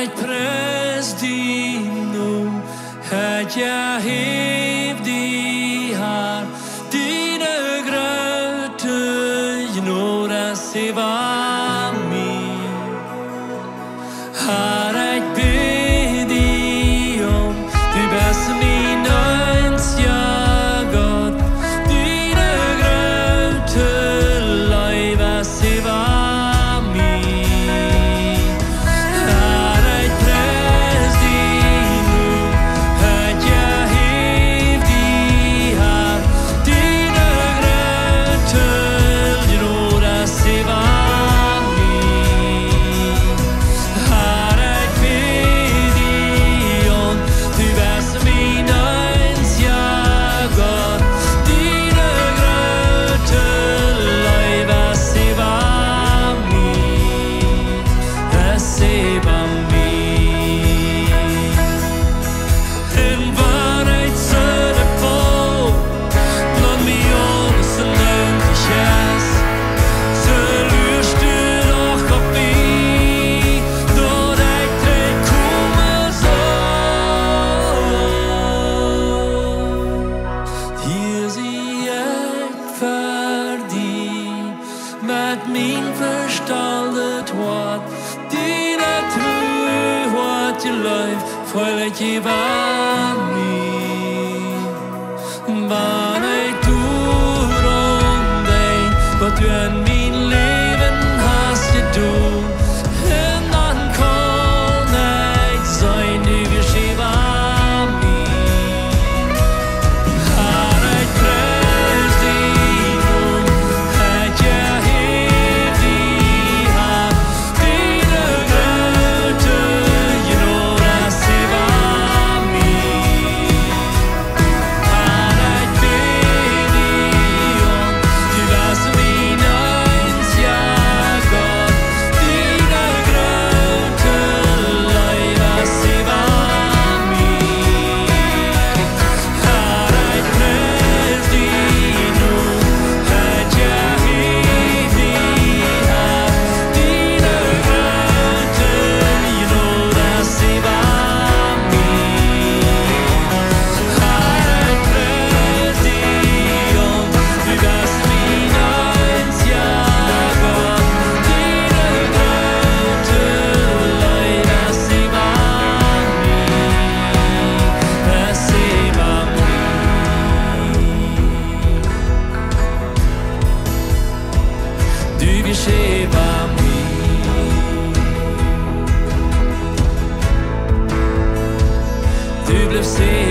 ett prästdino, att jag hev dig här, dina gröter, några se var min. Har ett bedion, du bäst min önskan gott, dina gröter, lojva se var min. Har ett prästdino, att jag hev dig här, dina gröter, några se var min. Har ett bedion, du bäst min önskan gott, dina gröter, lojva se var min. Se var min. En varhet söderpå, någon miljon så långt det känns, så lyrs du nog upp i, då det träd kommer så. Hier sie ett färdig, med min förstallet hårt, dina tro att jag löv, för att jag var min. Var ett ord om dig, vad du än min leven hast gedun, en ankom ej, sein du geschriva min. Har ett prästdino, att jag hev dig här, dina gröter, några se var min. Har ett bedion, du bäst min önskan gott, dina gröter, lojva se var min. Har ett prästdino, att jag hev dig här, dina gröter, några se var min. Har ett prästdion, du bäst min önskan gott, dina gröter, lojva se var min. Se var min. Du vill se var min. Du blev se